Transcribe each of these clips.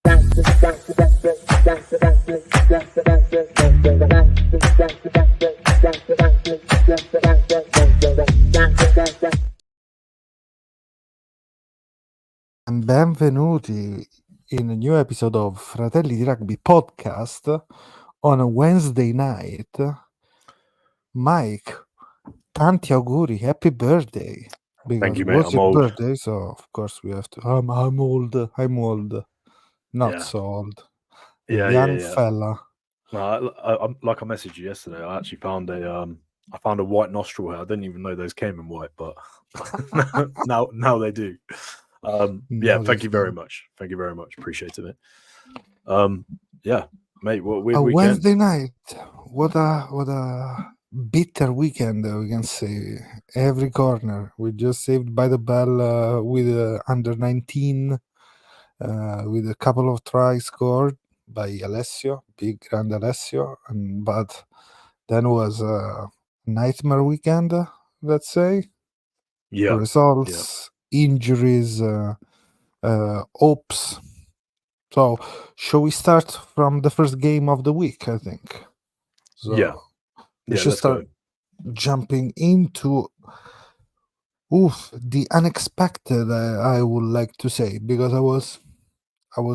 Benvenuti in a new episode of Fratelli di Rugby podcast on a Wednesday night. Mike, tanti auguri, happy birthday. Because Thank you, it mate. was I'm your old. birthday, so of course we have to. I'm old. Not Yeah. so old. Yeah, Young yeah. fella. No, I like I messaged you yesterday. I actually found a white nostril hair. I didn't even know those came in white, but now they do. Yeah, thank you very much. Thank you very much. Appreciate it. Yeah, mate. What a weird weekend. Wednesday night. What a bitter weekend, we can say. Every corner. We just saved by the bell with under 19, with a couple of tries scored by Alessio, big grand Alessio, but then was a nightmare weekend, let's say. Yeah. Results, injuries, hopes. So, shall we start from the first game of the week? I think. So, Yeah. we should start jumping into the unexpected. I would like to say, because I was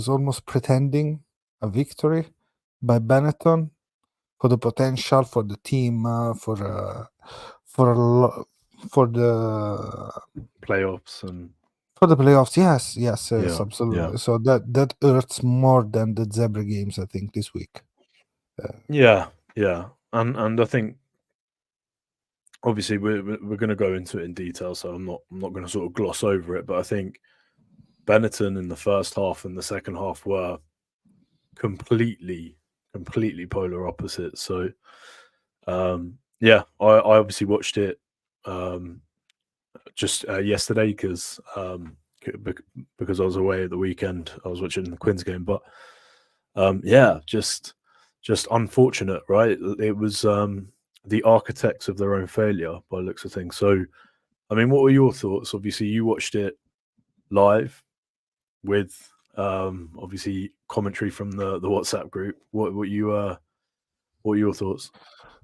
almost pretending a victory by Benetton for the potential, for the team, for the playoffs and for the playoffs. Yes, Yeah, absolutely. yeah. So that hurts more than the Zebre games, I think, this week. Yeah, and I think obviously we're going to go into it in detail, so I'm not going to sort of gloss over it, but I think Benetton in the first half and the second half were completely polar opposites. So yeah, I obviously watched it just yesterday because I was away at the weekend. I was watching the Quins game, but yeah, just unfortunate, right? It was the architects of their own failure by the looks of things. So I mean, what were your thoughts? Obviously you watched it live with obviously commentary from the WhatsApp group. What were your thoughts?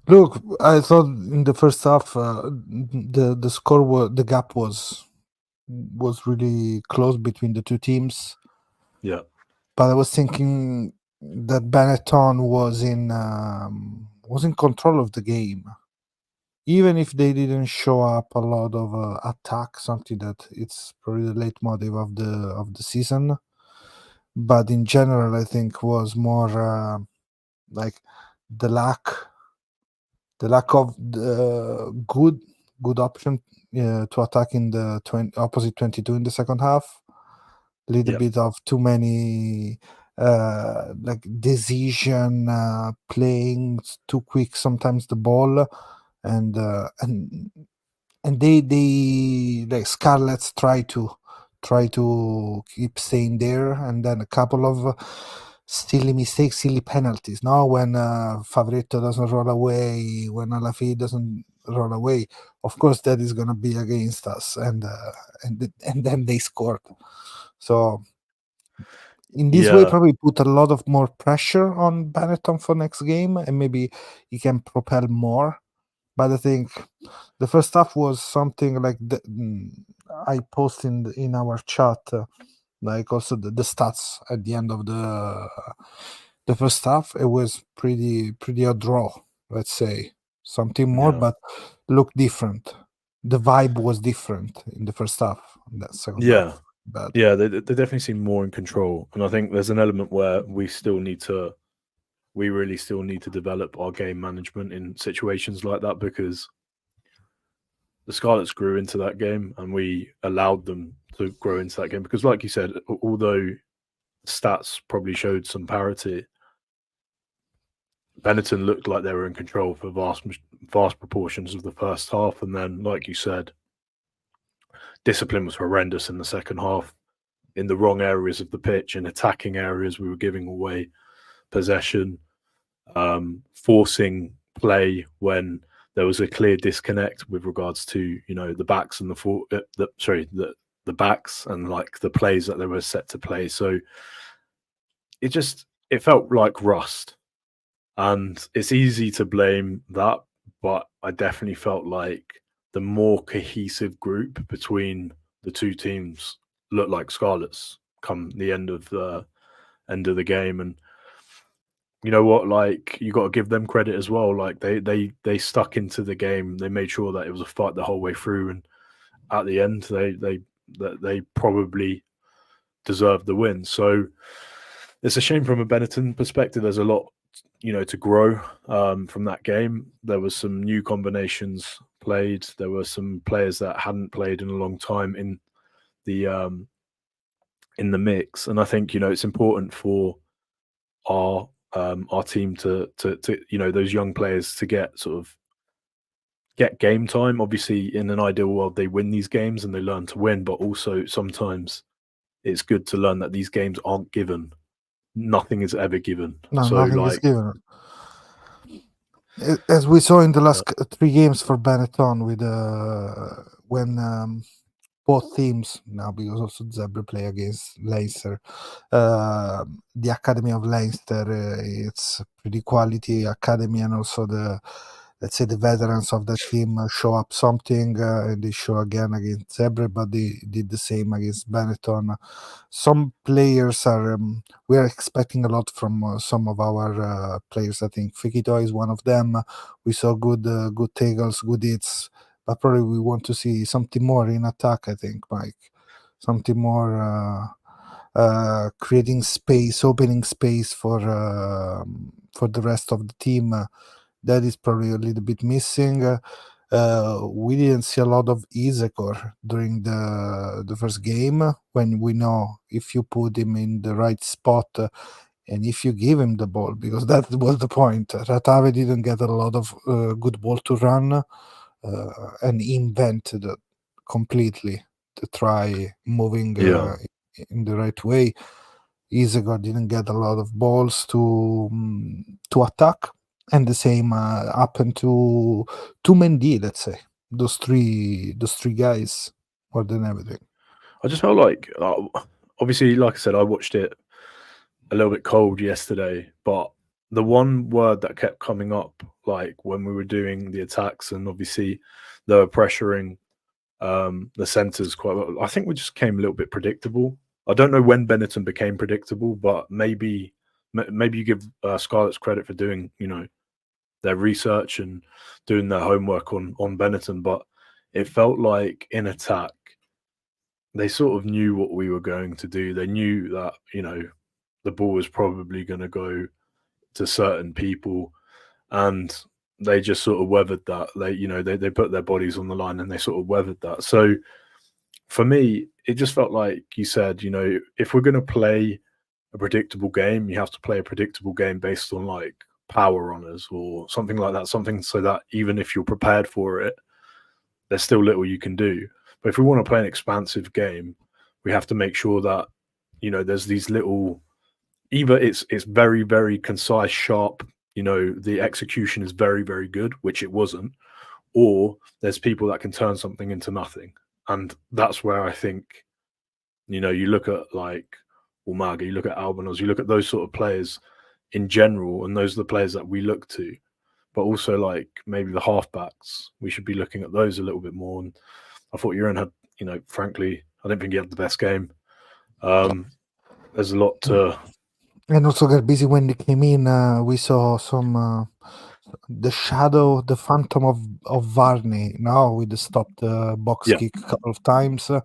Look, I thought in the first half the score the gap was really close between the two teams. Yeah, but I was thinking that Benetton was in control of the game, even if they didn't show up a lot of attack, something that it's probably the leitmotif of the season. But in general, I think was more like the lack of the good option to attack in the opposite 22 in the second half. Little bit of too many like decision, playing too quick sometimes the ball, and they like Scarlets try to keep staying there, and then a couple of silly mistakes, silly penalties. Now when Favoretto doesn't roll away, when Alafi doesn't roll away, of course that is gonna be against us, and then they scored. So in this way, probably put a lot of more pressure on Benetton for next game, and maybe he can propel more. But I think the first half was something like I posted in our chat, like also the stats at the end of the first half. It was pretty a draw, let's say, something more, but looked different. The vibe was different in the first half. That second half. Yeah, they definitely seem more in control, and I think there's an element where we really still need to develop our game management in situations like that, because the Scarlets grew into that game and we allowed them to grow into that game. Because like you said, although stats probably showed some parity, Benetton looked like they were in control for vast proportions of the first half, and then, like you said, discipline was horrendous in the second half. In the wrong areas of the pitch, in attacking areas, we were giving away possession, forcing play when there was a clear disconnect with regards to the backs and the backs and like the plays that they were set to play. So it felt like rust, and it's easy to blame that, but I definitely felt like the more cohesive group between the two teams looked like Scarlets come the end of the game. And you know what, like, you got to give them credit as well. Like, they stuck into the game. They made sure that it was a fight the whole way through, and at the end they probably deserved the win. So it's a shame from a Benetton perspective. There's a lot, to grow from that game. There was some new combinations played. There were some players that hadn't played in a long time the um, in the mix, and I think it's important for our team to those young players to get game time. Obviously, in an ideal world, they win these games and they learn to win, but also sometimes it's good to learn that these games aren't given. Nothing is ever given. No, So, nothing is like, given. As we saw in the last 3 games for Benetton, with when both teams now, because also Zebre play against Leinster. The Academy of Leinster, it's pretty quality academy, and also let's say the veterans of the team show up something, and they show again against Zebre, but they did the same against Benetton. Some players are we are expecting a lot from some of our players. I think Fikito is one of them. We saw good tackles, good hits, but probably we want to see something more in attack. I think, Mike, something more creating space, opening space for the rest of the team. That is probably a little bit missing. We didn't see a lot of Izekor during the first game, when we know if you put him in the right spot, and if you give him the ball, because that was the point. Ratave didn't get a lot of good ball to run, and invented completely to try moving yeah. in the right way. Isegor didn't get a lot of balls to attack, and the same happened to Mendy. Let's say those three guys more than everything. I just felt like, obviously, like I said, I watched it a little bit cold yesterday, but the one word that kept coming up, like when we were doing the attacks, and obviously they were pressuring the centres quite well. I think we just came a little bit predictable. I don't know when Benetton became predictable, but maybe you give Scarlets credit for doing their research and doing their homework on Benetton, but it felt like in attack they sort of knew what we were going to do. They knew that the ball was probably going to go to certain people, and they just sort of weathered that. They put their bodies on the line and they sort of weathered that. So for me, it just felt like you said, if we're going to play a predictable game, you have to play a predictable game based on like power runners or something like that, something so that even if you're prepared for it, there's still little you can do. But if we want to play an expansive game, we have to make sure that there's these little, either it's very, very concise, sharp, the execution is very, very good, which it wasn't, or there's people that can turn something into nothing. And that's where I think, you look at like Umaga, you look at Albanos, you look at those sort of players in general, and those are the players that we look to. But also, like, maybe the halfbacks, we should be looking at those a little bit more. And I thought Uren had, frankly, I don't think he had the best game. There's a lot to. And also got busy when they came in. We saw some the shadow, the phantom of Varney now with the stopped box Yeah. kick a couple of times, and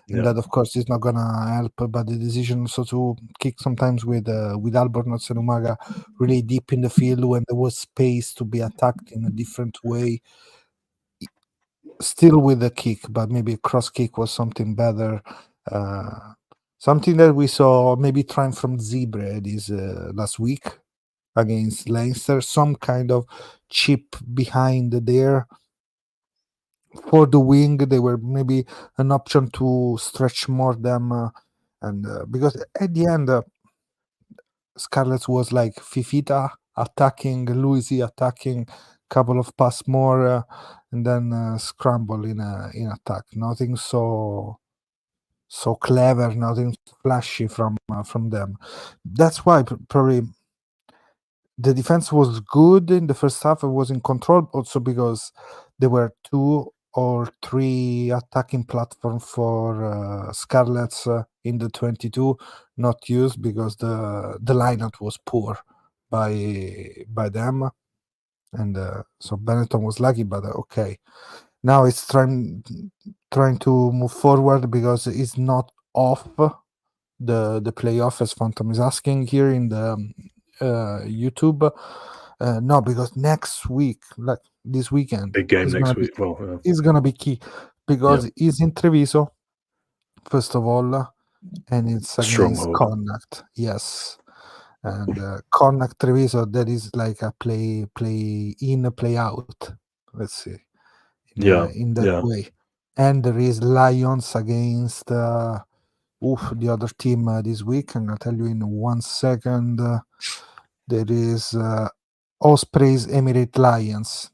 Yeah. that of course is not gonna help. But the decision also to kick sometimes with Albornoz and Umaga really deep in the field when there was space to be attacked in a different way, still with the kick, but maybe a cross kick was something better. Something that we saw maybe trying from Zebre this last week against Leinster, some kind of chip behind there for the wing. They were maybe an option to stretch more them, and because at the end, Scarlets was like Fifita attacking, Luisi attacking, couple of pass more, and then scramble in attack. Nothing so so clever, nothing flashy from them. That's why probably the defense was good in the first half. It was in control, also because there were 2 or 3 attacking platforms for Scarlets in the 22, not used because the lineup was poor by them, and so Benetton was lucky. But okay, now it's trying to move forward because it's not off the playoff, as Phantom is asking here in the YouTube. No, because next week, like this weekend, Big game is next gonna be week. Well, is gonna be key because it's in Treviso, first of all, and it's against stronghold. Connacht. Yes, and Connacht Treviso, that is like a play in, play out. Let's see, in that way. And there is Lions against the other team this week, and I'll tell you in 1 second. There is Ospreys Emirate Lions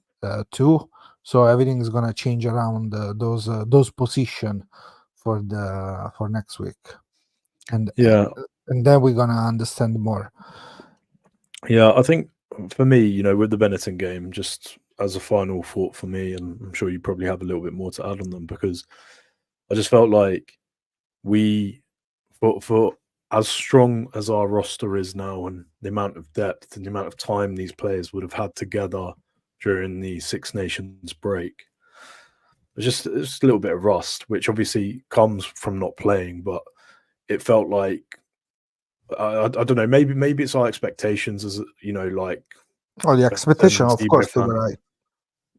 too. So everything is gonna change around those position for next week, and then we're gonna understand more. Yeah, I think for me, with the Benetton game, just as a final thought for me, and I'm sure you probably have a little bit more to add on them, because I just felt like we, for as strong as our roster is now, and the amount of depth and the amount of time these players would have had together during the Six Nations break, it's just a little bit of rust, which obviously comes from not playing, but it felt like I don't know. Maybe it's our expectations, as like. Oh, the expectation, of course, they were right.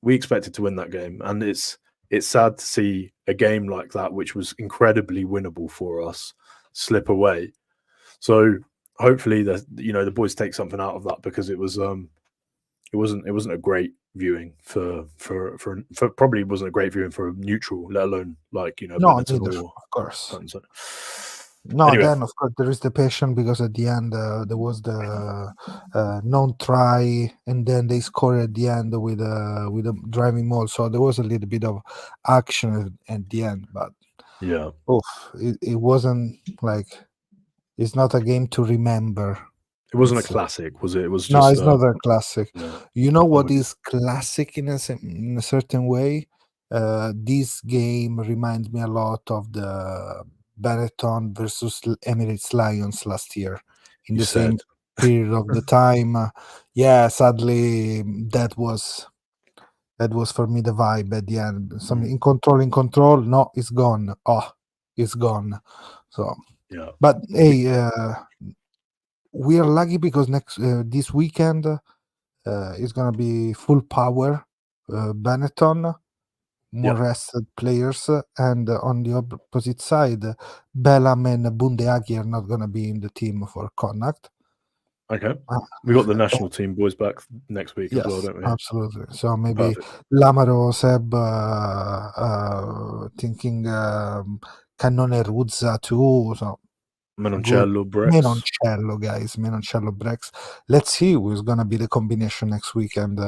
We expected to win that game, and it's sad to see a game like that, which was incredibly winnable for us, slip away. So hopefully, the boys take something out of that, because it wasn't a great viewing for probably wasn't a great viewing for a neutral, let alone Benetton neither, or of course. Benetton. No, Anyway. then of course there is the passion, because at the end there was the non-try, and then they scored at the end with a driving maul. So there was a little bit of action at the end, but it wasn't like, it's not a game to remember. It wasn't a classic, was it? It was just no, it's not a classic. Yeah. You know what is classic in a certain way? This game reminds me a lot of the Benetton versus Emirates Lions last year, in the same period of the time. Sadly, that was for me the vibe at the end. Some in control. No, it's gone. Oh, it's gone. So yeah. But hey, we are lucky because this weekend is gonna be full power. Benetton, more rested players, and on the opposite side, Bellam and Bundeagi are not gonna be in the team for Connacht. Okay, we got the national team boys back next week as well, don't we? Absolutely. So maybe Lamaro, Seb, thinking Cannone Ruzza too. So Menoncello, Brex. Menoncello, guys. Menoncello, Brex. Let's see who's gonna be the combination next weekend.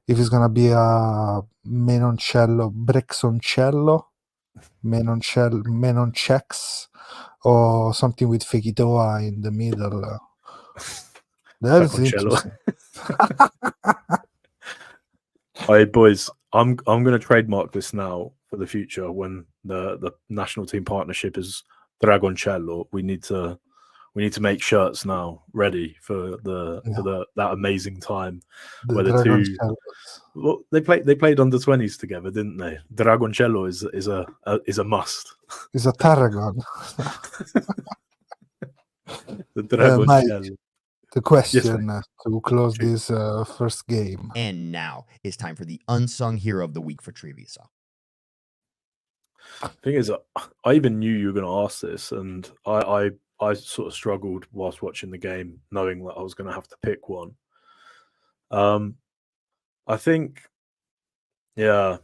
If it's gonna be a Menoncello, Brexoncello, Menonchex, or something with Fekitoa in the middle. That is interesting. All right, boys. I'm gonna trademark this now for the future. When the national team partnership is Dragoncello, we need to make shirts now ready for that amazing time where the two. Well, they played under 20s together, didn't they? Dragoncello is a must. It's a tarragon. The Dragoncello. The question to close this first game. And now it's time for the unsung hero of the week for Treviso. Thing is, I even knew you were going to ask this, and I sort of struggled whilst watching the game, knowing that I was going to have to pick one. I think, I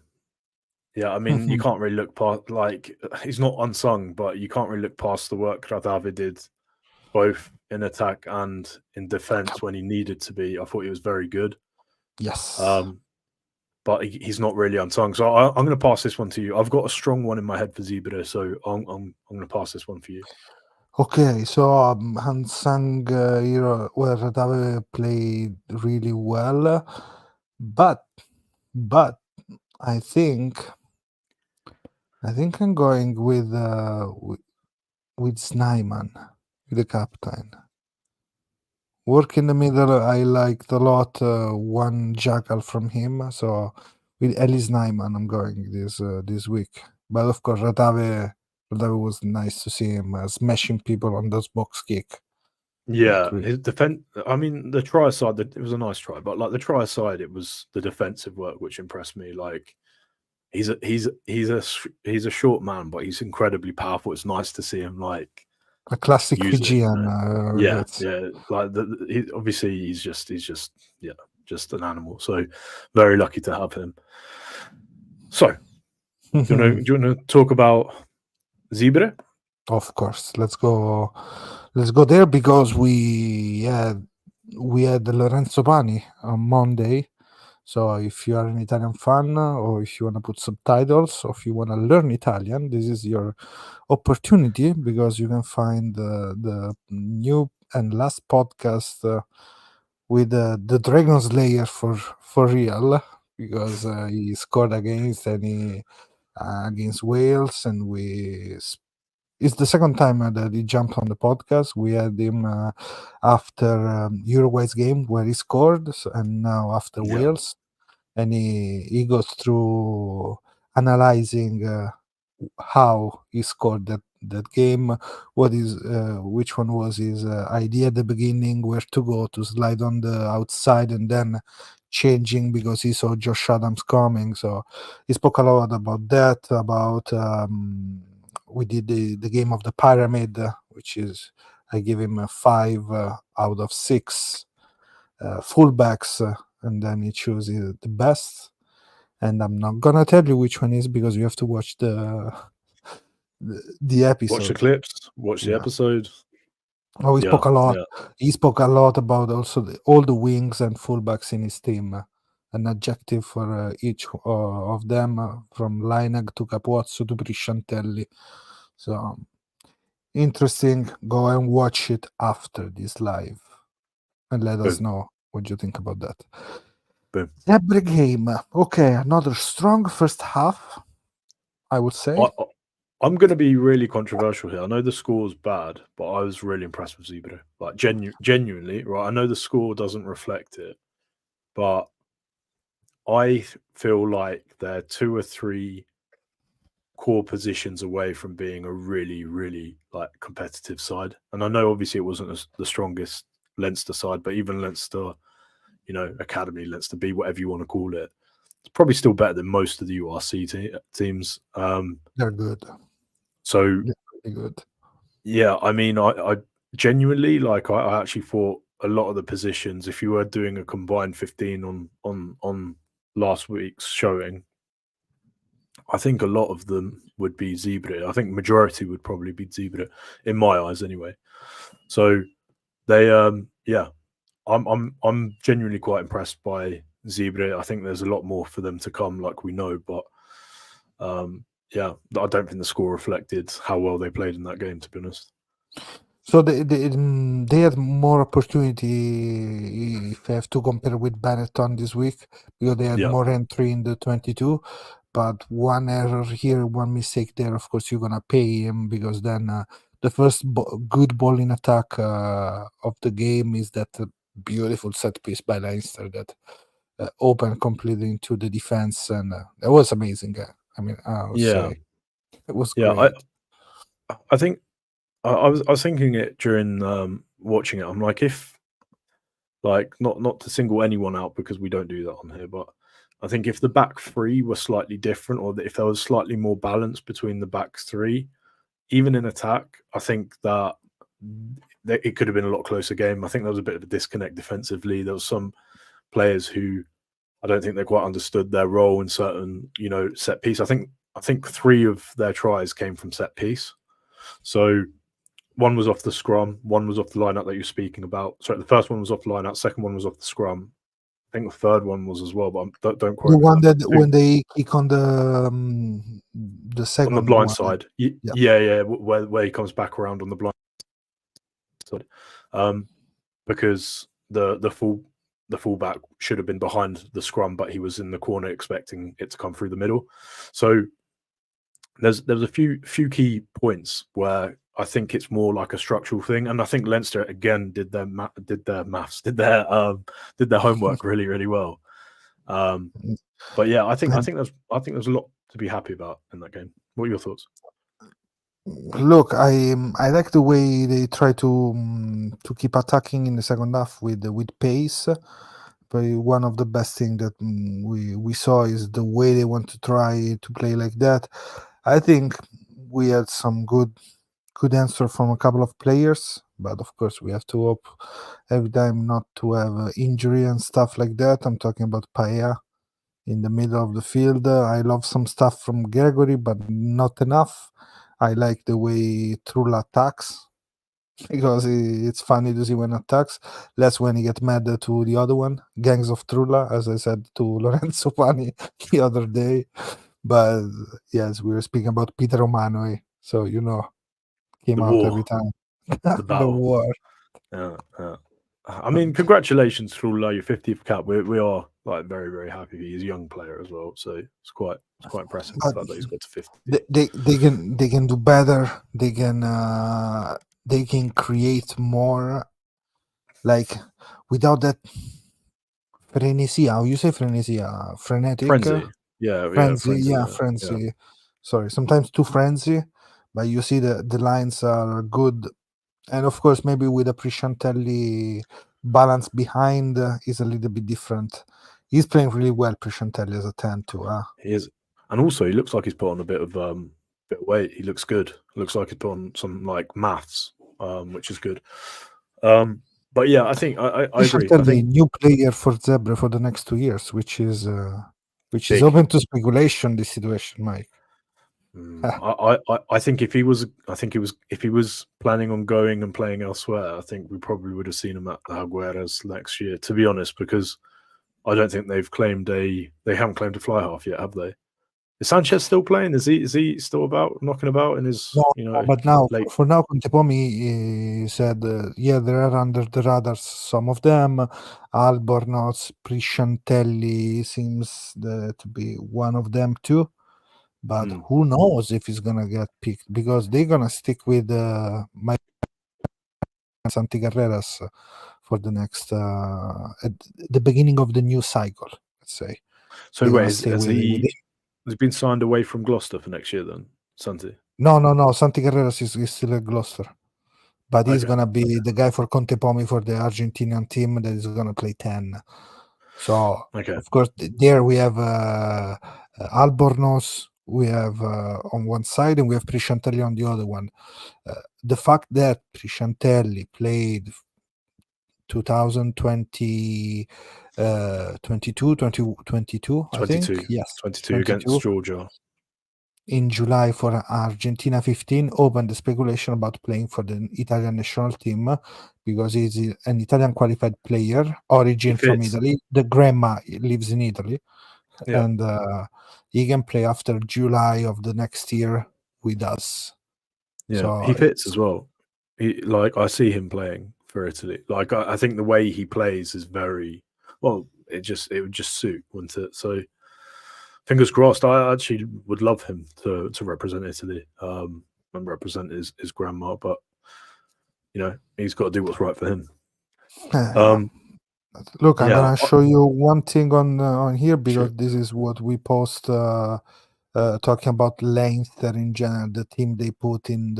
mean, you can't really look past, like, he's not unsung, but you can't really look past the work that Ottavio did, both in attack and in defense when he needed to be. I thought he was very good. Yes. but he's not really unsung. So I'm going to pass this one to you. I've got a strong one in my head for Zebre, so I'm going to pass this one for you. Okay, so unsung hero where Radave played really well, but I think I'm going with Snyman, with the captain. Work in the middle, I liked a lot. One jackal from him, so with Ellis Nyman, I'm going this week. But of course, Radave was nice to see him smashing people on those box kick. Yeah, Like, his defense. I mean, the try side, it was a nice try, but like the try side, it was the defensive work which impressed me. Like he's a short man, but he's incredibly powerful. It's nice to see him like a classic use it, you Fijian. know? Yeah. Like obviously he's just an animal. So very lucky to have him. So do you want to talk about Zebre? Of course, let's go there because we had the Lorenzo Pani on Monday. So if you are an Italian fan, or if you want to put subtitles, or if you want to learn Italian, this is your opportunity, because you can find the new and last podcast with the Dragon Slayer for real, because he scored against Wales, and it's the second time that he jumped on the podcast. We had him after Uruguay's game where he scored, and now after Wales, and he goes through analyzing how he scored that game, which one was his idea at the beginning, where to go to slide on the outside, and then changing because he saw Josh Adams coming. So he spoke a lot about that, about we did the game of the pyramid, which is, I give him a 5 out of 6 fullbacks, and then he chooses the best. And I'm not gonna tell you which one is, because you have to watch the episode. Watch the clips. Watch the episode. Oh, he spoke a lot. He spoke a lot about also all the wings and fullbacks in his team. An adjective for each of them, from Lainag to Capozzo to Prisciantelli. So interesting. Go and watch it after this live, and let us know what you think about that. Zebre game. Okay, another strong first half, I would say. I'm going to be really controversial here. I know the score was bad, but I was really impressed with Zebre. Like genuinely, right? I know the score doesn't reflect it, but I feel like they're 2 or 3 core positions away from being a really, really like competitive side. And I know obviously it wasn't the strongest Leinster side, but even Leinster, you know, Academy, Leinster B, whatever you want to call it, it's probably still better than most of the URC teams. They're good. So they're good. Yeah, I mean, I genuinely like. I actually thought a lot of the positions, if you were doing a combined 15 on last week's showing, I think a lot of them would be Zebre. I think majority would probably be Zebre in my eyes, anyway. So they, I'm genuinely quite impressed by Zebre. I think there's a lot more for them to come, like we know, but yeah, I don't think the score reflected how well they played in that game, to be honest. So they had more opportunity, if I have to compare with Benetton this week, because they had more entry in the 22. But one error here, one mistake there, of course, you're going to pay him, because then the first good ball in attack of the game is that beautiful set piece by Leinster that opened completely into the defense. And it was amazing. I mean, I would say it was great. I think I was thinking it during watching it. I'm like, if like not to single anyone out, because we don't do that on here, but I think if the back three were slightly different, or if there was slightly more balance between the back three, even in attack, I think that it could have been a lot closer game. I think there was a bit of a disconnect defensively. There was some players who I don't think they quite understood their role in certain, you know, set piece. I think 3 of their tries came from set piece. So one was off the scrum, one was off the line-out that you're speaking about. Sorry, the first one was off the line-out, second one was off the scrum. think the third one was as well, but don't quote The me one on that when they kick on the second on the blind one. side. Yeah. Yeah, where he comes back around on the blind side. Because the fullback should have been behind the scrum, but he was in the corner expecting it to come through the middle. So there's a few key points where I think it's more like a structural thing, and I think Leinster again did their homework really, really well. But yeah, I think there's a lot to be happy about in that game. What are your thoughts? Look, I like the way they try to keep attacking in the second half with pace. But one of the best thing that we saw is the way they want to try to play like that. I think we had some good answer from a couple of players, but of course we have to hope every time not to have injury and stuff like that. I'm talking about Paella in the middle of the field. I love some stuff from Gregory, but not enough. I like the way Trulla attacks because it's funny to see when attacks. Less when he gets mad to the other one, Gangs of Trulla, as I said to Lorenzo Pani the other day. But yes, we were speaking about Peter Romano, so came The out war. every time. The battle. war. Yeah. I mean, congratulations to your 50th cap. We are like very, very happy. He's a young player as well, so it's quite impressive the fact that he's got to 50. They can do better. They can create more. Like without that frenesia, how you say frenesia? Frenetic? Frenzy. Yeah, Frenzy. Yeah. Sorry, sometimes too frenzy, but you see the lines are good. And of course, maybe with a Prisciantelli balance behind is a little bit different. He's playing really well, Prisciantelli, as a 10 too. He is. And also, he looks like he's put on a bit of weight. He looks good. Looks like he's put on some like maths, which is good. But yeah, I think I agree. I think new player for Zebre for the next 2 years, which is big. open to speculation. This situation, Mike. I think if he was planning on going and playing elsewhere, I think we probably would have seen him at the Jaguares next year. To be honest, because I don't think they haven't claimed a fly half yet, have they? Is Sanchez still playing? Is he still knocking about in his? No, but now for now, Contepomi said, yeah, they are under the radar. Some of them, Albornoz, Prisciantelli seems to be one of them too. But who knows if he's gonna get picked, because they're gonna stick with Mike Santi Carreras for the next at the beginning of the new cycle, let's say. So wait, has he been signed away from Gloucester for next year then, Santi? No. Santi Carreras is still at Gloucester, but he's gonna be the guy for Contepomi for the Argentinian team that is gonna play 10. So of course there we have Albornoz. We have on one side, and we have Prisciantelli on the other one. The fact that Prisciantelli played 2020, 22, I think. Yes, 22 against Georgia. In July for Argentina 15 opened the speculation about playing for the Italian national team, because he's an Italian qualified player, origin from Italy. The grandma lives in Italy. Yeah. And he can play after July of the next year with us. Yeah, so he fits as well. I see him playing for Italy. Like I think the way he plays is very well. It would just suit, wouldn't it? So fingers crossed. I actually would love him to represent Italy and represent his grandma. But he's got to do what's right for him. Look, I'm gonna show you one thing on here, because this is what we post talking about Leinster in general, the team they put in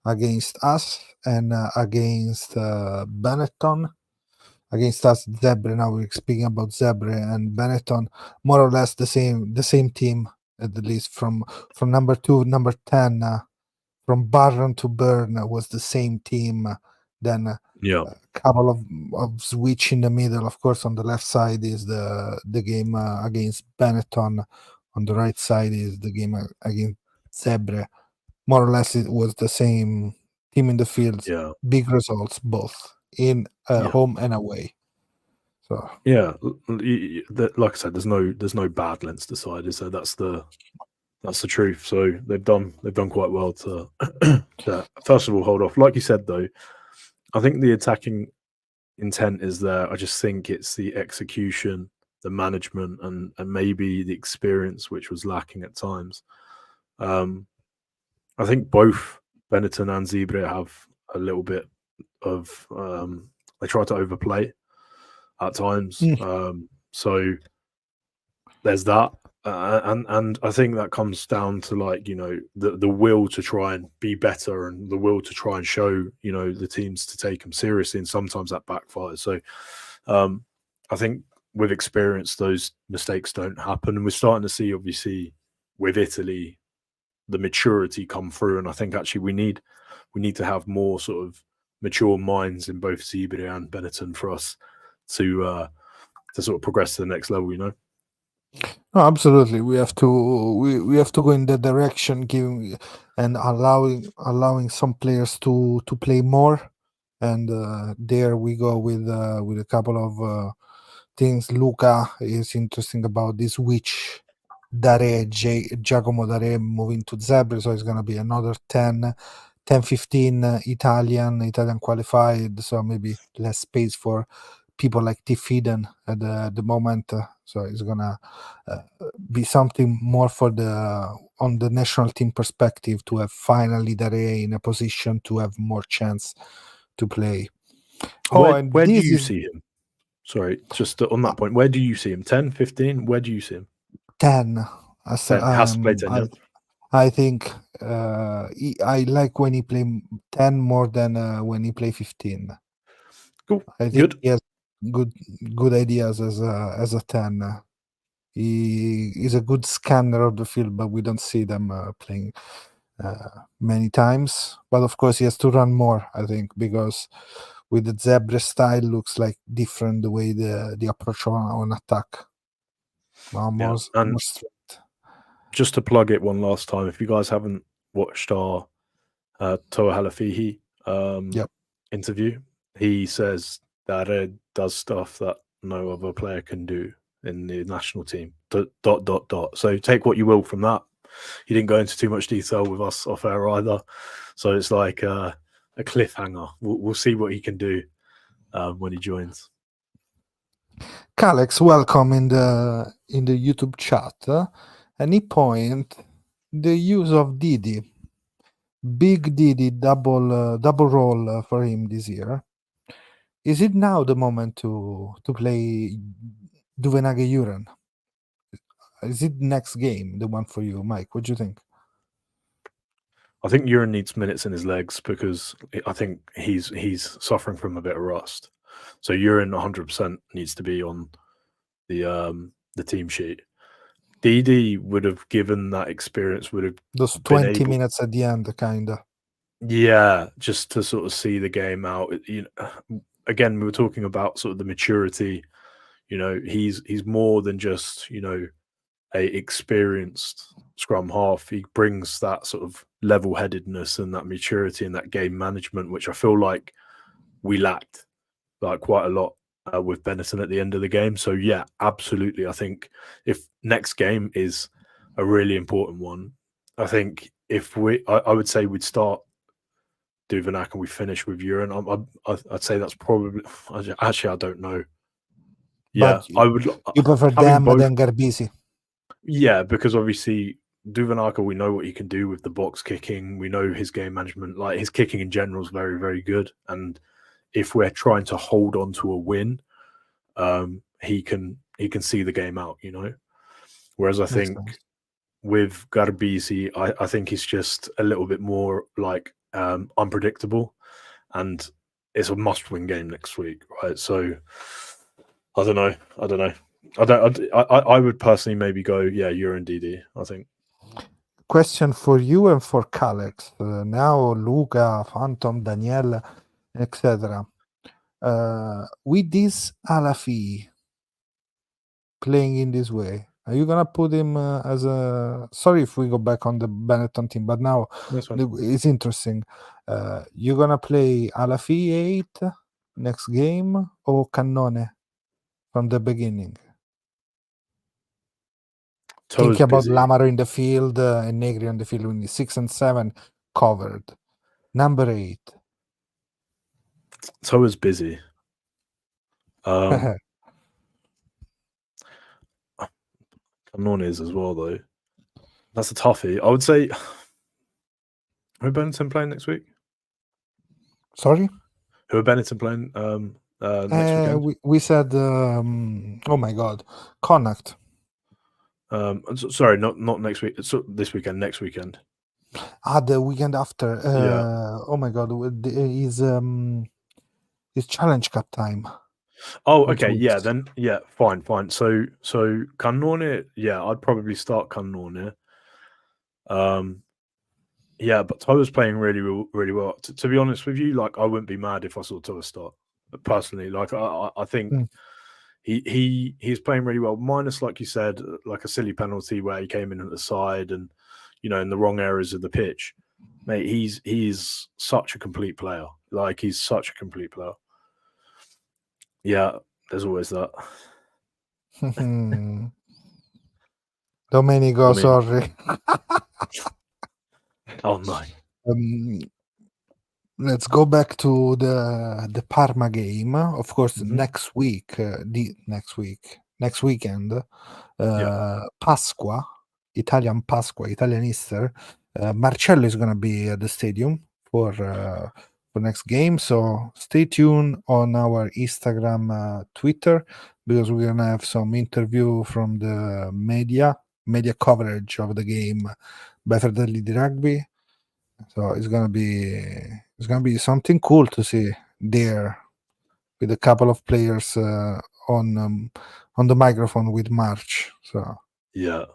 against us and against Benetton. Against us, Zebre. Now we're speaking about Zebre and Benetton, more or less the same team, at least from number 2, number 10, from Barron to Byrne was the same team. Then a couple of switch in the middle. Of course, on the left side is the game against Benetton. On the right side is the game against Zebre. More or less, it was the same team in the field. Yeah. Big results, both in home and away. So Yeah, like I said, there's no bad Leinster side, is there? That's the truth. So they've done quite well to first of all hold off. Like you said, though, I think the attacking intent is there. I just think it's the execution, the management, and maybe the experience which was lacking at times. I think both Benetton and Zebre have a little bit of they try to overplay at times. So there's that. And I think that comes down to, like, the will to try and be better, and the will to try and show, the teams to take them seriously, and sometimes that backfires. So I think with experience, those mistakes don't happen, and we're starting to see, obviously, with Italy, the maturity come through. And I think actually we need to have more sort of mature minds in both Zebre and Benetton for us to sort of progress to the next level, No, absolutely. We have to go in that direction, giving and allowing some players to play more. And there we go with a couple of things. Luca is interesting about this, which Giacomo Dare moving to Zebre, so it's gonna be another 10, 15 Italian qualified, so maybe less space for people like Tifiden at the moment. So it's gonna be something more for on the national team perspective, to have finally Dare in a position to have more chance to play. Where do you see him? Sorry, just on that point, where do you see him? 10, 15? Where do you see him? 10. Has to play 10, yeah? I think I like when he play 10 more than when he play 15. Cool. I think he has good ideas as a 10. He is a good scanner of the field, but we don't see them playing many times. But of course, he has to run more, I think, because with the Zebre style, looks like different the way the approach on attack. More straight. Just to plug it one last time, if you guys haven't watched our Toa Halafihi interview, he says that it does stuff that no other player can do in the national team. ... So take what you will from that. He didn't go into too much detail with us off air either. So it's like a cliffhanger. We'll see what he can do when he joins. Kalex, welcome in the YouTube chat. Any point the use of Didi, big Didi, double role for him this year? Is it now the moment to play Duvenage Uren? Is it next game the one for you, Mike? What do you think? I think Uren needs minutes in his legs, because I think he's suffering from a bit of rust. So Uren 100% needs to be on the team sheet. Didi would have given that experience, would have those 20 minutes at the end, kinda. Yeah, just to sort of see the game out. Again, we were talking about sort of the maturity. He's more than just a experienced scrum half. He brings that sort of level-headedness and that maturity and that game management, which I feel like we lacked quite a lot with Benetton at the end of the game. So yeah, absolutely. I think if next game is a really important one, I think I would say we'd start Duvenac and we finish with Uren. I'd say that's probably. Actually, I don't know. Yeah, but I would. You prefer them than Garbisi? Yeah, because obviously Duvenac, we know what he can do with the box kicking. We know his game management, like his kicking in general, is very, very good. And if we're trying to hold on to a win, he can see the game out. Whereas I think with Garbisi, I think he's just a little bit more unpredictable, and it's a must-win game next week, right? So I don't know. I would personally maybe go, Uren DD, I think. Question for you and for Kalex. Now Luca, Phantom, Danielle, etc. With this Alafi playing in this way, are you gonna put him as a? Sorry if we go back on the Benetton team, but now it's interesting. You're gonna play Alafi 8 next game or Cannone? from the beginning. Toa's Think about busy. Lamaro in the field and Negri on the field with 6 and 7 covered. Number 8. Toa's busy. Canones as well, though. That's a toughie. I would say. Who are Benetton playing next week? Sorry? Who are Benetton playing next weekend? We said, oh my God, Connacht. Sorry, not next week. It's this weekend. Next weekend. The weekend after. Yeah. Oh my God, is Challenge Cup time. Oh, okay. Yeah. Then yeah. Fine. So Cannone. Yeah, I'd probably start Cannone. Yeah, but Toa's playing really well. To be honest with you, like I wouldn't be mad if I saw Toa start. Personally, like I think he's playing really well. Minus, like you said, like a silly penalty where he came in at the side and in the wrong areas of the pitch. Mate, he's such a complete player. Like he's such a complete player. Yeah, there's always that. Domenico, sorry. Oh no. Let's go back to the Parma game. Of course, next weekend, Pasqua, Italian Easter. Marcello is gonna be at the stadium for next game. So stay tuned on our Instagram, Twitter, because we're gonna have some interview from the media coverage of the game by Fratelli di Rugby. So it's gonna be something cool to see there with a couple of players on the microphone with March. So yeah.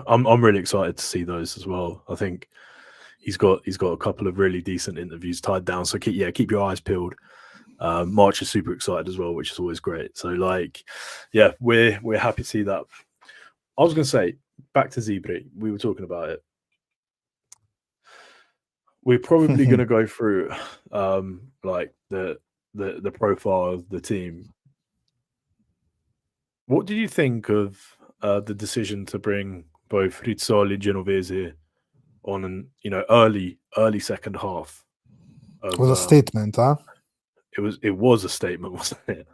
I'm really excited to see those as well. I think he's got a couple of really decent interviews tied down. So keep your eyes peeled. March is super excited as well, which is always great. So we're happy to see that. I was gonna say back to Zebre. We were talking about it. We're probably going to go through like the profile of the team. What did you think of the decision to bring both Rizzoli and Genovese on an early second half? It was a statement, huh? It was a statement, wasn't it?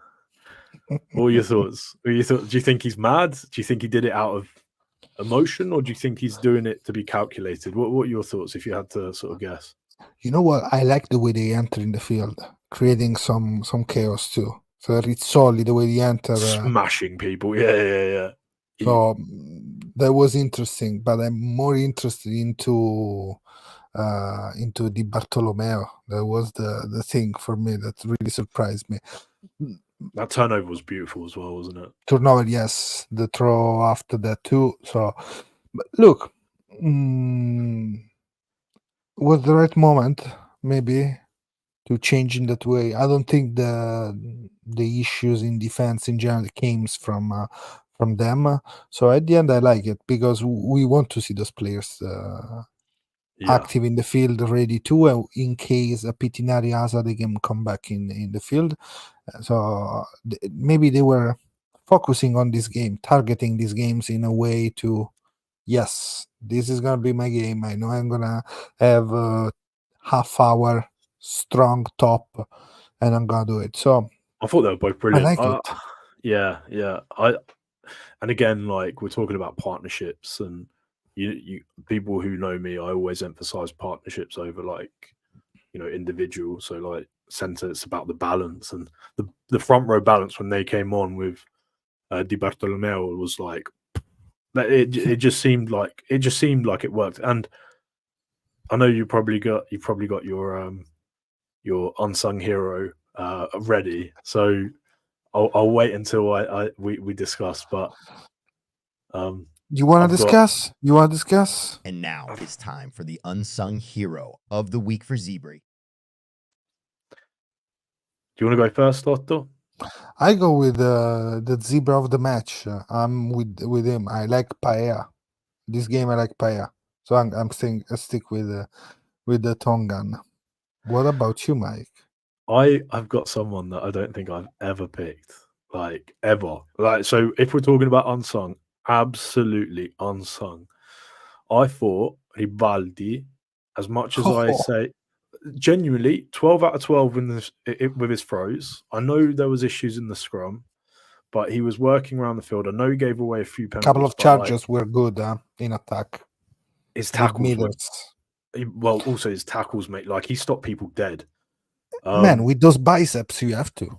What were your thoughts? Do you think he's mad? Do you think he did it out of emotion, or do you think he's doing it to be calculated? What are your thoughts if you had to sort of guess? You know what? I like the way they enter in the field, creating some chaos too. So Rizzoli, the way they enter, smashing people, yeah. So that was interesting, but I'm more interested into Di Bartolomeo. That was the thing for me that really surprised me. That turnover was beautiful as well, wasn't it? Turnover, yes. The throw after that too. So, look, was the right moment maybe to change in that way. I don't think the issues in defense in general came from them. So at the end, I like it because we want to see those players active in the field, ready to, in case a Pitinari Asa, they can come back in the field. So maybe they were focusing on this game, targeting these games in a way to, yes, this is going to be my game. I know I'm going to have a half hour strong top and I'm going to do it. So I thought they were both brilliant. I like it. Yeah. And again, like we're talking about partnerships, and you people who know me, I always emphasize partnerships over individual. So like centre, it's about the balance, and the front row balance when they came on with Di Bartolomeo was like it just seemed like it worked. And I know you probably got your unsung hero ready, so I'll wait until we discuss. But you want to discuss? You want to discuss? And now it's time for the unsung hero of the week for Zebre. Do you want to go first, Otto? I go with the zebra of the match. I'm with him. I like Paella. This game I like Paella. So I'm stick with the Tongan. What about you, Mike? I've got someone that I don't think I've ever picked. like ever. Like, so if we're talking about unsung, absolutely unsung. I thought Ribaldi, as much as I say, genuinely 12 out of 12 with his throws. I know there was issues in the scrum, but he was working around the field. I know he gave away a few penalties. Couple of charges were good in attack. His tackles were, well, also his tackles, mate. Like, he stopped people dead. Man, with those biceps, you have to.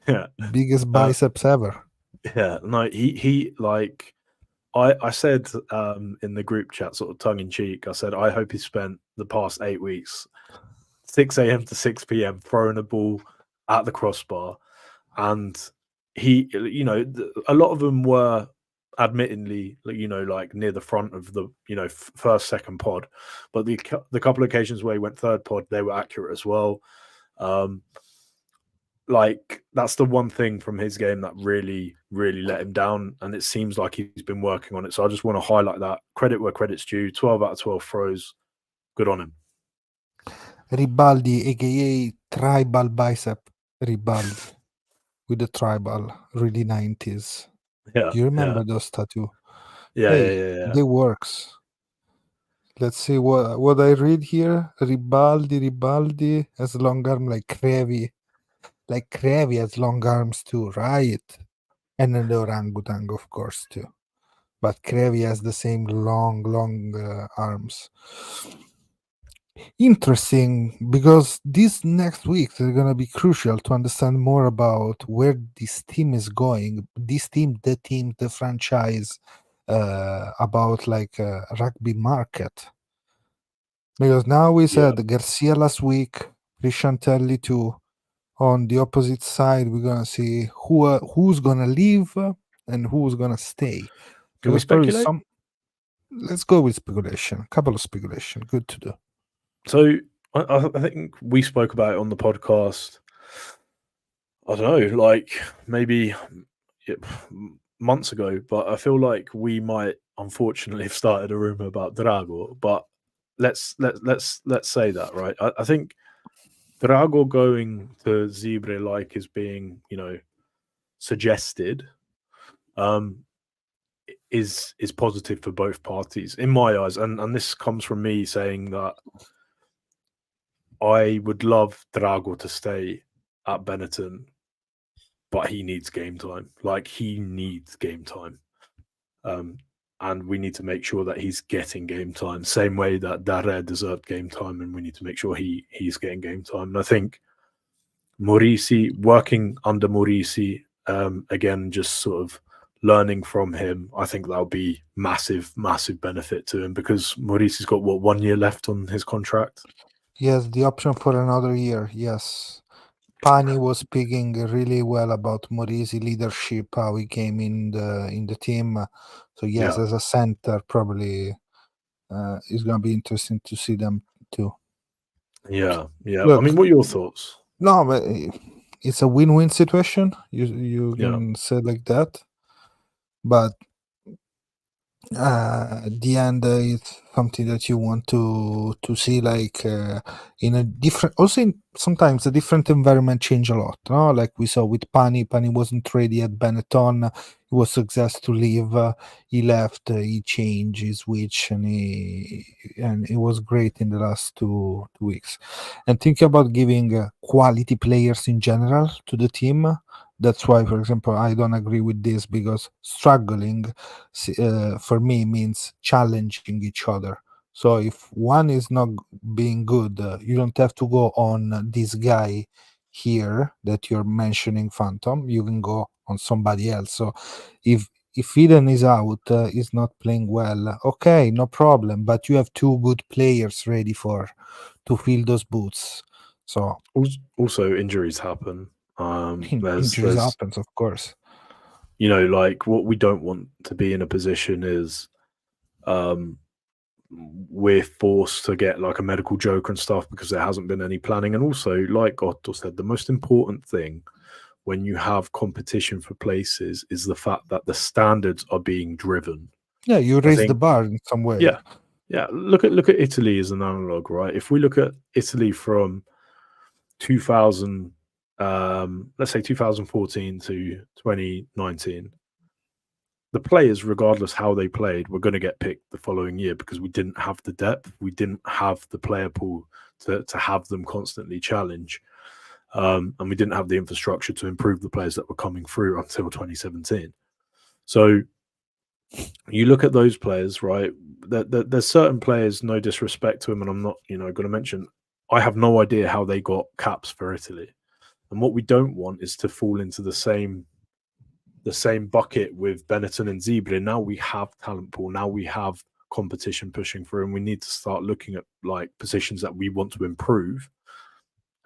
Yeah, biggest biceps ever. Yeah, no, he like, I said in the group chat, sort of tongue in cheek, I said, I hope he spent the past 8 weeks, 6 a.m. to 6 p.m. throwing a ball at the crossbar. And he, you know, a lot of them were admittedly, you know, like near the front of the, you know, first, second pod. But the couple of occasions where he went third pod, they were accurate as well. Like, that's the one thing from his game that really, really let him down. And it seems like he's been working on it. So I just want to highlight that. Credit where credit's due. 12 out of 12 throws. Good on him. Ribaldi, a.k.a. tribal bicep Ribaldi. With the tribal, really 90s. Yeah. Do you remember those tattoo? Yeah, yeah. They works. Let's see what I read here. Ribaldi has long arm like Crevi. Like Crevi has long arms too, right? And then the orangutan, of course, too. But Crevi has the same long arms. Interesting, because these next weeks are going to be crucial to understand more about where this team is going. This team, the franchise, about like rugby market. Because now we said Garcia last week, Rishantelli too. On the opposite side, we're gonna see who's gonna leave and who's gonna stay. Can we speculate? Let's go with speculation. A couple of speculation. Good to do. So I think we spoke about it on the podcast. I don't know, like maybe months ago, but I feel like we might unfortunately have started a rumor about Drago. But let's say that, right? I think Drago going to Zebre, like, is being, you know, suggested, is positive for both parties in my eyes, and this comes from me saying that I would love Drago to stay at Benetton, but he needs game time. Like, he needs game time. And we need to make sure that he's getting game time, same way that Dare deserved game time, and we need to make sure he's getting game time. And I think Morisi, working under Morisi, again, just sort of learning from him, I think that'll be massive benefit to him, because Morisi's got, 1 year left on his contract? Yes, the option for another year, yes. Pani was speaking really well about Morisi leadership, how he came in the team. So yes, as a center, probably it's gonna be interesting to see them too. Yeah. Look, I mean, what are your thoughts? No, but it's a win-win situation. You can say like that, but at the end, it's something that you want to see, like in a different, also in sometimes a different environment change a lot. No, like we saw with Pani wasn't ready at Benetton. He was success to leave. He left. He changed his switch, and it was great in the last two weeks. And thinking about giving quality players in general to the team. That's why, for example, I don't agree with this, because struggling for me means challenging each other. So if one is not being good, you don't have to go on this guy here that you're mentioning, Phantom. You can go on somebody else. So if Eden is out, is not playing well, okay, no problem. But you have two good players ready to fill those boots. So also injuries happen. Injuries happens, of course. You know, like, what we don't want to be in a position is we're forced to get like a medical joker and stuff because there hasn't been any planning. And also, like Otto said, the most important thing when you have competition for places is the fact that the standards are being driven. Yeah, you raise the bar in some way. Yeah. Look at Italy as an analog, right? If we look at Italy from 2000 let's say 2014 to 2019, the players, regardless how they played, were going to get picked the following year because we didn't have the depth, we didn't have the player pool to have them constantly challenge, and we didn't have the infrastructure to improve the players that were coming through until 2017. So you look at those players, right? There's certain players, no disrespect to them, and I'm not, going to mention. I have no idea how they got caps for Italy, and what we don't want is to fall into the same bucket with Benetton and Zebre. Now we have talent pool. Now we have competition pushing through, and we need to start looking at like positions that we want to improve,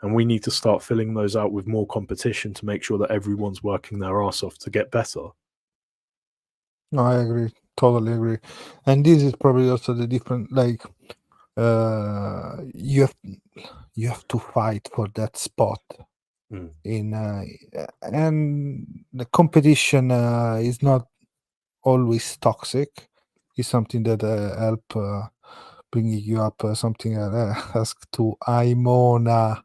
and we need to start filling those out with more competition to make sure that everyone's working their ass off to get better. No, I agree. Totally agree. And this is probably also the different, like, you have to fight for that spot in and the competition is not always toxic. It's something that help bringing you up. Something I asked to Aimona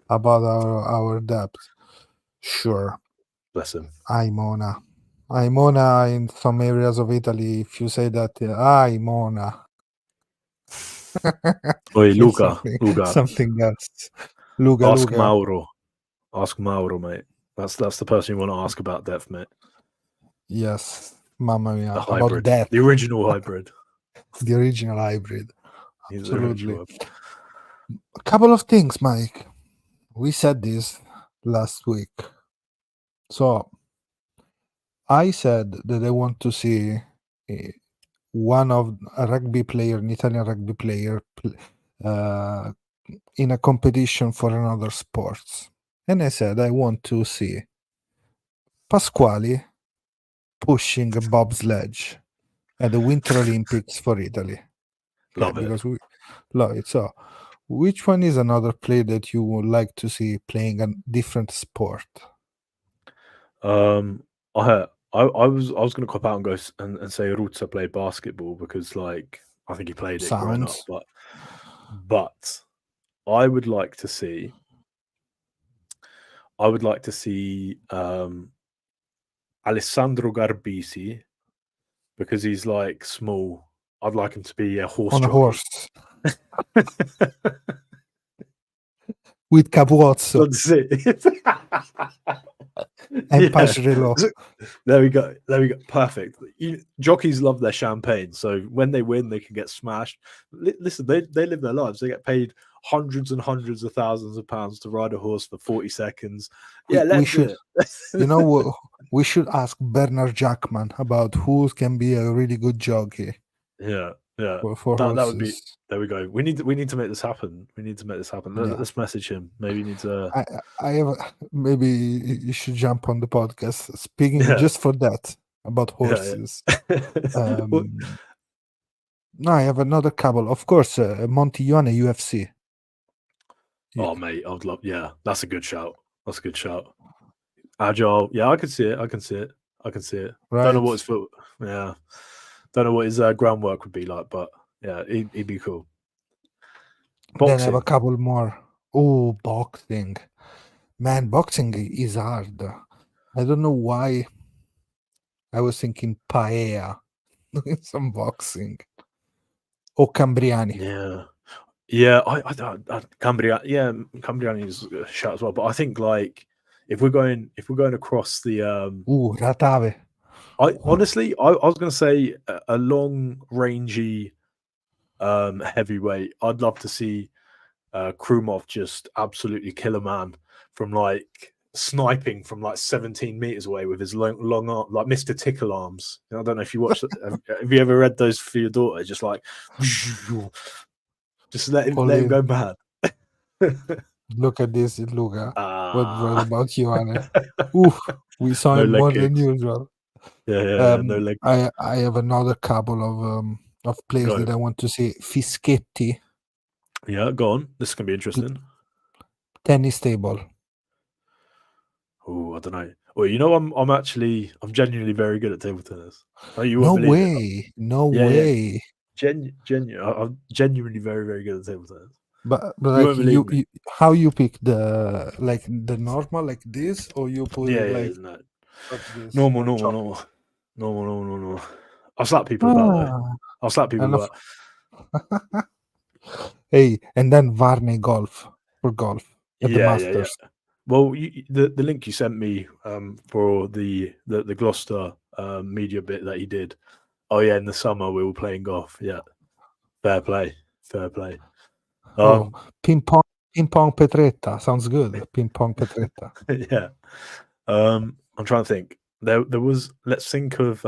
about our depth. Sure. Bless him. Aimona in some areas of Italy, if you say that, Aimona. Oi, Luca. Something else. Luca. Ask Mauro, mate. That's the person you want to ask about depth, mate. Yes. Mamma mia. The About hybrid. depth. The original hybrid. The original hybrid. He's Absolutely. original. A couple of things, Mike. We said this last week. So I said that I want to see one of a rugby player, an Italian rugby player, in a competition for another sports. And I said I want to see Pasquali pushing a bobsledge at the Winter Olympics for Italy. Love it. Because we love it. So which one is another player that you would like to see playing a different sport? I was going to cop out and go and say Ruzza played basketball because, like, I think he played it growing up. But I would like to see. Alessandro Garbisi because he's like small. I'd like him to be a horse on a jockey. horse with Capuzzo That's it. and Pascherello. There we go. Perfect. Jockeys love their champagne, so when they win, they can get smashed. Listen, they live their lives. They get paid hundreds and hundreds of thousands of pounds to ride a horse for 40 seconds. Yeah, we should. We should ask Bernard Jackman about who can be a really good jockey. Yeah. For that would be. There we go. We need to make this happen. Let's message him. Maybe you need to. I have. Maybe you should jump on the podcast. Speaking just for that about horses. No, I have another couple. Of course, Monty Ioane, UFC. Oh, mate, I would love. Yeah, that's a good shout. Agile. Yeah, I can see it. Right. Don't know what his foot. Yeah. Don't know what his groundwork would be like, but yeah, he'd be cool. Boxing. Then I have a couple more. Oh, boxing. Man, boxing is hard. I don't know why. I was thinking Paella doing some boxing. Or Cambriani. Yeah. I Cambriani. Yeah, Cambriani is a shout as well. But I think like if we're going across the Ratave. Honestly, I was going to say a long, rangy heavyweight. I'd love to see Krumov just absolutely kill a man from like sniping from like 17 meters away with his long arm, like Mr. Tickle arms. I don't know if you watched. Have you ever read those for your daughter? Just like, just let him go mad. Look at this, Luca. What about you, Anna? Oof, we saw him more than usual. Yeah, no leg. I have another couple of players that I want to see. Fischetti. Yeah, go on. This is gonna be interesting. Tennis table. Oh, I don't know. Well, you know, I'm genuinely very good at table tennis. No way. Yeah. I'm genuinely very, very good at table tennis. But You like won't believe me. how you pick the normal like this, or you put Yeah, it yeah, like no. this? Normal. I'll slap people about though. Ah, I'll slap people and about. hey, and then Varney golf for golf at the Yeah. Masters. Well, the link you sent me for the Gloucester media bit that he did. Oh yeah, in the summer we were playing golf. Yeah, fair play. Oh, ping pong Petretta sounds good. Ping pong Petretta. Yeah. I'm trying to think. There was. Let's think of.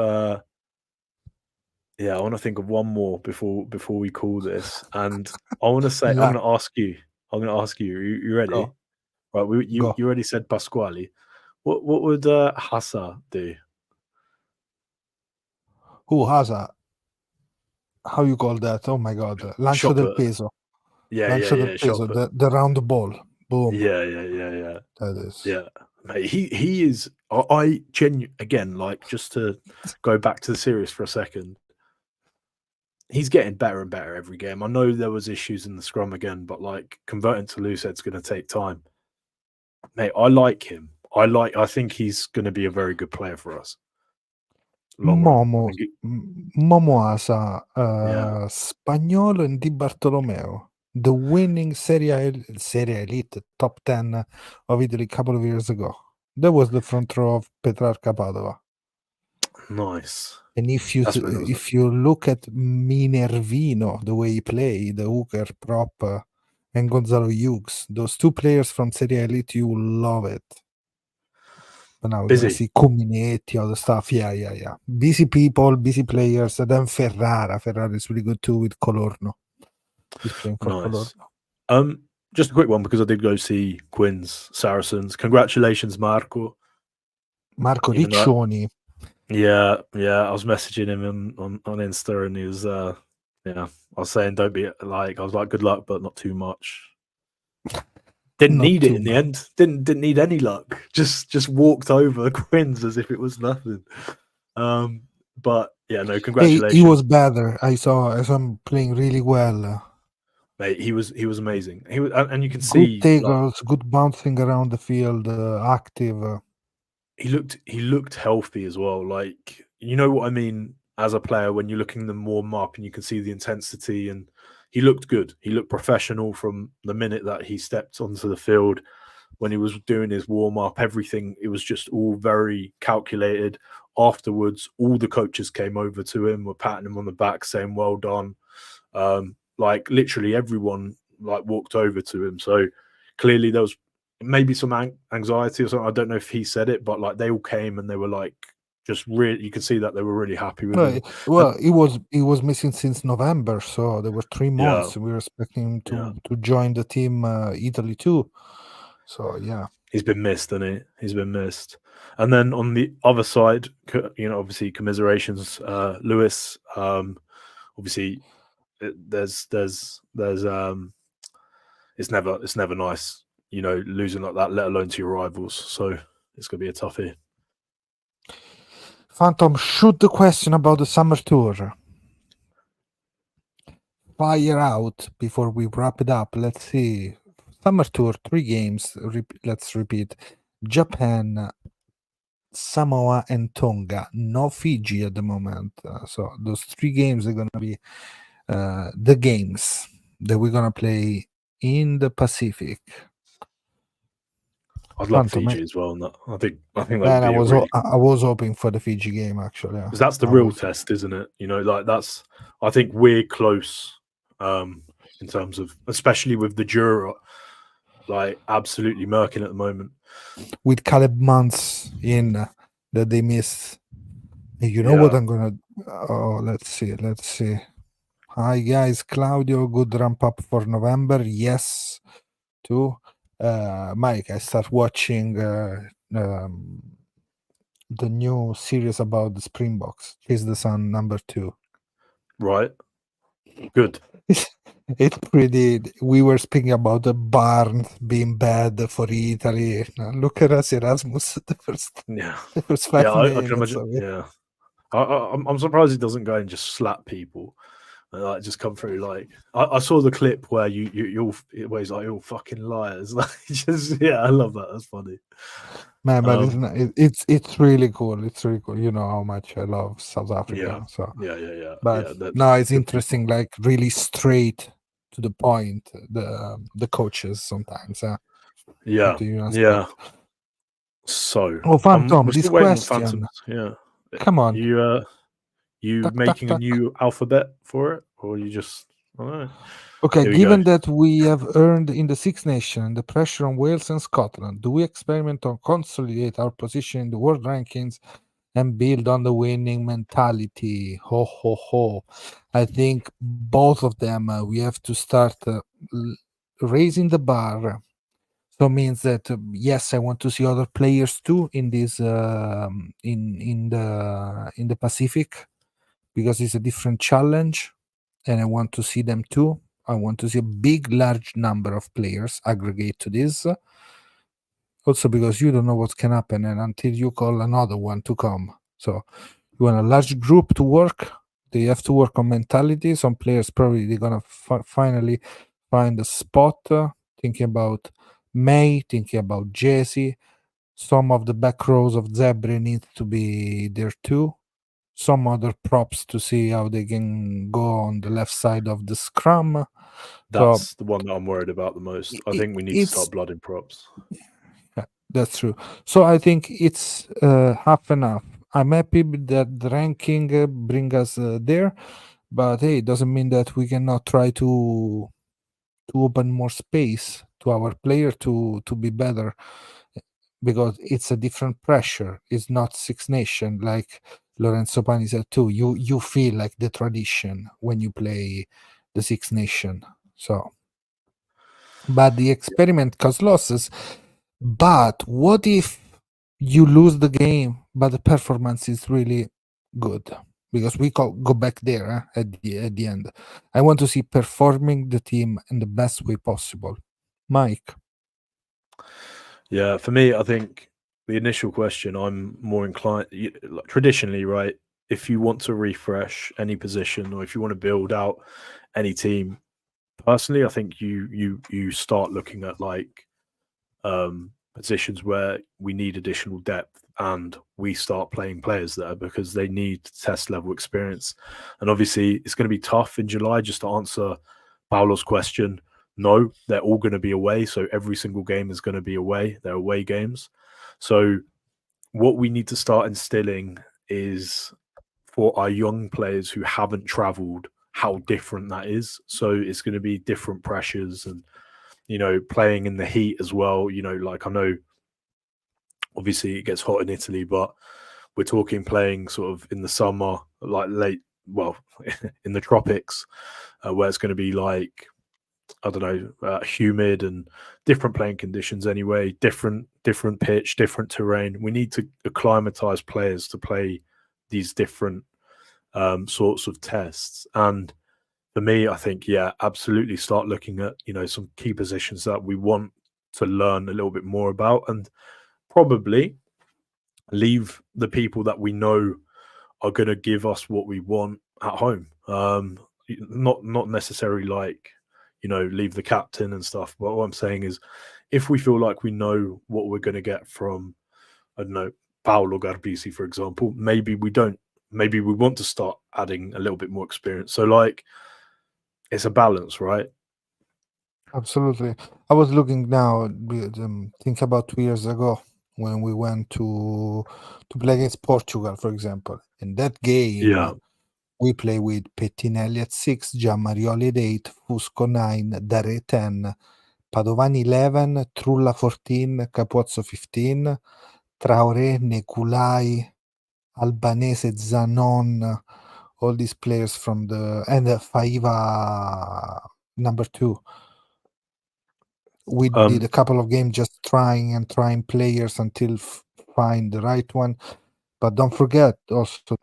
Yeah, I want to think of one more before we call this, and I want to say I'm going to ask you. You ready? Go, Right. You go. already said Pasquale. What would Hassa do? Who has a? How you call that? Oh my God! Lancio Shot del put. peso. Yeah. Lancio del Shot peso. put. The round ball. Boom. Yeah. That is. Yeah. Mate, he is. I genuinely again, like, just to go back to the series for a second. He's getting better and better every game. I know there was issues in the scrum again, but like converting to loose head's going to take time. Mate, I like him. I think he's going to be a very good player for us. Long run. Momo Asa, Yeah. Spagnolo and Di Bartolomeo, the winning Serie Elite top 10 of Italy a couple of years ago. That was the front row of Petrarca Padova. Nice. And if you look at Minervino, the way he played, the hooker prop, and Gonzalo Hughes, those two players from Serie Elite, you will love it. But now we're going to see Cuminetti, all the stuff. Yeah. Busy people, busy players. And then Ferrara is really good too with Colorno. He's playing for Colorno. Just a quick one, because I did go see Quinn's Saracens. Congratulations, Marco Riccioni. Yeah. I was messaging him on Insta, and he was, I was saying, don't be like, I was like, good luck, but not too much. Didn't need it in the end. Didn't need any luck. Just walked over Quinn's as if it was nothing. But yeah, no, congratulations. He was better. I saw him playing really well. Mate, he was amazing. He was, and you can see good tackles, good bouncing around the field, active. He looked healthy as well. Like, you know what I mean, as a player, when you're looking them warm up and you can see the intensity, and he looked good. He looked professional from the minute that he stepped onto the field. When he was doing his warm up, everything, it was just all very calculated. Afterwards, all the coaches came over to him, were patting him on the back, saying, well done. Like, literally everyone like walked over to him. So clearly there was maybe some anxiety or something. I don't know if he said it, but like they all came and they were like, just really, you could see that they were really happy with him. Well, he was missing since November, so there were 3 months. We were expecting him to join the team Italy too. So yeah, he's been missed, hasn't he? He's been missed. And then on the other side, obviously commiserations, Lewis. Obviously, there's it's never nice, losing like that, let alone to your rivals. So it's gonna be a toughie. Phantom, shoot the question about the summer tour. Fire out before we wrap it up. Let's see. Summer tour, 3 games. Let's repeat. Japan, Samoa, and Tonga. No Fiji at the moment. So those 3 games are going to be the games that we're going to play in the Pacific. I'd love Fiji as well. I think that I was hoping for the Fiji game, actually. Because that's the real test, isn't it? Like that's. I think we're close in terms of, especially with the Jura, like absolutely murking at the moment. With Caleb Muntz in that they missed. You know what I'm gonna? Oh, let's see. Hi guys, Claudio. Good ramp up for November. Yes, too. Mike, I start watching the new series about the Springboks. Chase the Sun #2. Right. Good. It's pretty. We were speaking about the Barnes being bad for Italy. Look at us, Erasmus. The first 5 minutes. I can imagine. Yeah, I'm surprised he doesn't go and just slap people. Like just come through. Like I saw the clip where where he's like, "You're fucking liars." Like just I love that. That's funny. Man, but it's really cool. It's really cool. You know how much I love South Africa. Yeah. But That's no, it's good interesting. people. Like really straight to the point. The coaches sometimes. Yeah. So, Phantom, we're this still waiting on question. Phantoms. Yeah. Come on. You Tuck, making tuck, a new alphabet for it, or you just? I don't know. Okay, Here we given go. that we have earned in the Six Nations the pressure on Wales and Scotland, do we experiment on consolidate our position in the world rankings and build on the winning mentality? Ho ho ho! I think both of them. We have to start raising the bar. So means that yes, I want to see other players too in this in the Pacific, because it's a different challenge, and I want to see them too. I want to see a big, large number of players aggregate to this. Also, because you don't know what can happen, and until you call another one to come. So, you want a large group to work. They have to work on mentality. Some players probably they're gonna finally find a spot. Thinking about May, thinking about Jesse. Some of the back rows of Zebre needs to be there too. Some other props to see how they can go on the left side of the scrum. That's the one that I'm worried about the most. I think we need to It's start blooding props. yeah, that's true. So I think it's half and half. I'm happy that the ranking bring us there, but hey, it doesn't mean that we cannot try to open more space to our player to be better, because it's a different pressure. It's not Six Nation like Lorenzo Pani said too. You feel like the tradition when you play the Six Nation. So, but the experiment cause losses. But what if you lose the game, but the performance is really good? Because we go back there at the end. I want to see performing the team in the best way possible. Mike. Yeah, for me, I think the initial question, I'm more inclined. Like, traditionally, right? If you want to refresh any position or if you want to build out any team, personally, I think you start looking at like positions where we need additional depth, and we start playing players there because they need test level experience. And obviously, it's going to be tough in July. Just to answer Paolo's question, no, they're all going to be away. So every single game is going to be away. They're away games. So what we need to start instilling is for our young players who haven't traveled, how different that is. So it's going to be different pressures and, playing in the heat as well. Like I know obviously it gets hot in Italy, but we're talking playing sort of in the summer, like in the tropics, where it's going to be like, I don't know, humid and different playing conditions anyway, different pitch, different terrain. We need to acclimatize players to play these different sorts of tests. And for me, I think, absolutely start looking at, some key positions that we want to learn a little bit more about, and probably leave the people that we know are going to give us what we want at home. Not necessarily like, leave the captain and stuff. But what I'm saying is, if we feel like we know what we're going to get from, I don't know, Paolo Garbisi, for example, maybe we don't. Maybe we want to start adding a little bit more experience. So, like, it's a balance, right? Absolutely. I was looking now, think about 2 years ago when we went to play against Portugal, for example. In that game, we play with Pettinelli at 6, Gianmarioli at 8, Fusco 9, Dare 10, Padovani 11, Trulla 14, Capozzo 15, Traoré, Neculai, Albanese, Zanon, all these players from and Faiva number 2. We did a couple of games just trying players until find the right one. But don't forget also,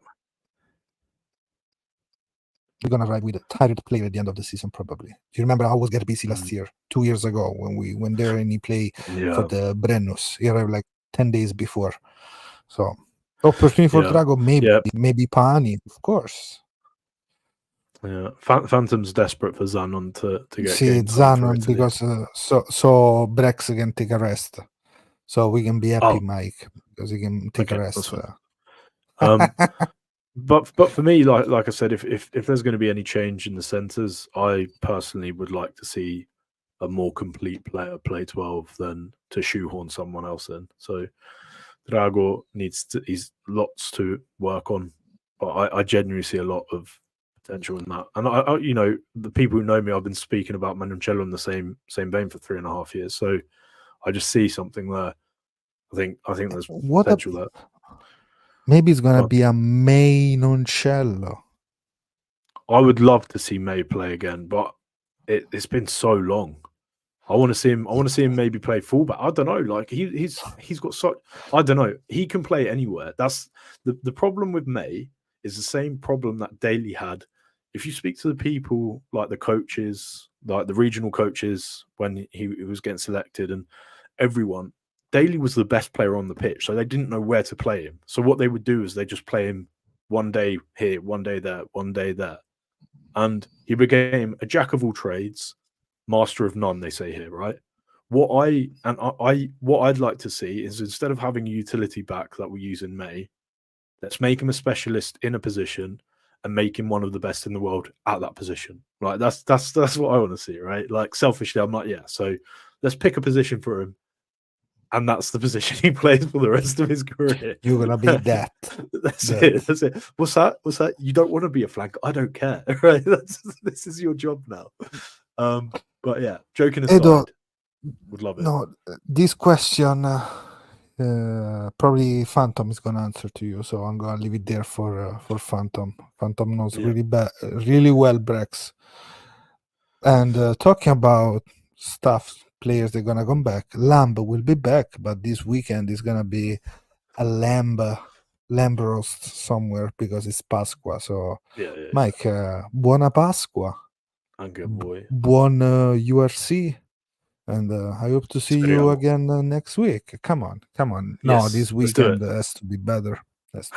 we're gonna arrive with a tired player at the end of the season probably. Do you remember how was Garbisi last year, 2 years ago, when we went there and he played for the Brennus? He arrived like 10 days before. So opportunity for Drago, maybe Pani, of course. Yeah, Phantom's desperate for Zanon to get See, game time for Zanon, Italy. because so Brex can take a rest. So we can be happy, Oh. Mike, because he can take a Okay, rest. But for me, like I said, if there's going to be any change in the centres, I personally would like to see a more complete player play 12 than to shoehorn someone else in. So Drago he's lots to work on, but I genuinely see a lot of potential in that. And I you know, the people who know me, I've been speaking about Marcello in the same vein for 3.5 years. So I just see something there. I think there's potential there. Maybe it's gonna be a May Noncello. I would love to see May play again, but it's been so long. I want to see him. I want to see him maybe play fullback. I don't know. Like he's got such. I don't know. He can play anywhere. That's the problem with May is the same problem that Daly had. If you speak to the people, like the coaches, like the regional coaches, when he was getting selected, and everyone, Daly was the best player on the pitch, so they didn't know where to play him. So what they would do is they just play him one day here, one day there, one day there, and he became a jack of all trades, master of none. They say here, right? What I'd like to see is, instead of having a utility back that we use in May, let's make him a specialist in a position and make him one of the best in the world at that position. Right? That's what I want to see, right? Like, selfishly, I'm like, yeah. So let's pick a position for him, and that's the position he plays for the rest of his career. You're gonna be that. That's it. What's that? You don't want to be a flank. I don't care. Right? This is your job now. But yeah, joking aside, would love it. No, this question probably Phantom is gonna answer to you, so I'm gonna leave it there for Phantom. Phantom knows really well Brex. And talking about stuff, players they're gonna come back. Lamb will be back, but this weekend is gonna be a lamb roast somewhere because it's Pasqua. So Mike, buona Pasqua. Anche a voi. Buon URC. And I hope to see you again next week. Come on. No, Yes, this weekend has to be better. Has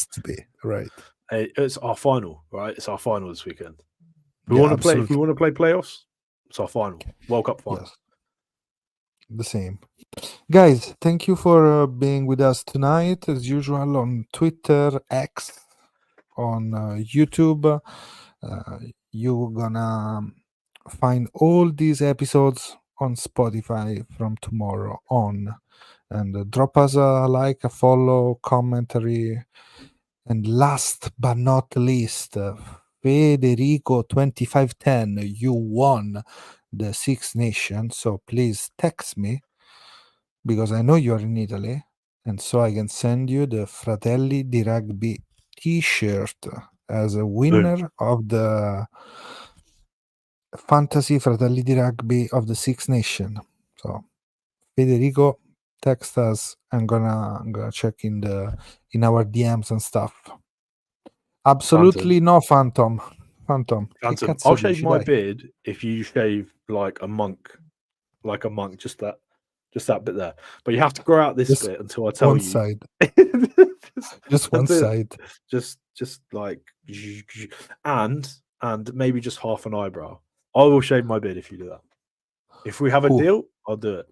to be, right. Hey, it's our final, right? It's our final this weekend. If we want to play playoffs, it's our final. World Cup final. Yes. The same. Guys, thank you for being with us tonight, as usual, on Twitter, X, on YouTube. You're gonna find all these episodes on Spotify from tomorrow on, and drop us a like, a follow, commentary, and last but not least, Federico 2510, you won the Six Nations, so please text me because I know you're in Italy, and so I can send you the Fratelli di Rugby t-shirt as a winner of the Fantasy Fratelli di Rugby of the Six Nation. So Federico, text us. I'm gonna check in our DMs and stuff. Absolutely no Phantom. I'll shave my beard if you shave like a monk, just that bit there. But you have to grow out this bit until I tell one you. Side. just one side. Just like, and maybe just half an eyebrow. I will shave my beard if you do that. If we have a deal, I'll do it.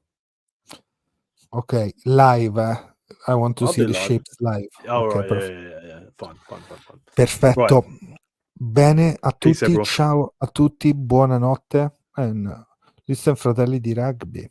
Okay, live. I want to see the shapes live. Oh, okay, right. Yeah. Fine. Perfetto. Right. Bene a Peace, tutti. everyone. Ciao a tutti. Buonanotte. And listen, Fratelli di Rugby.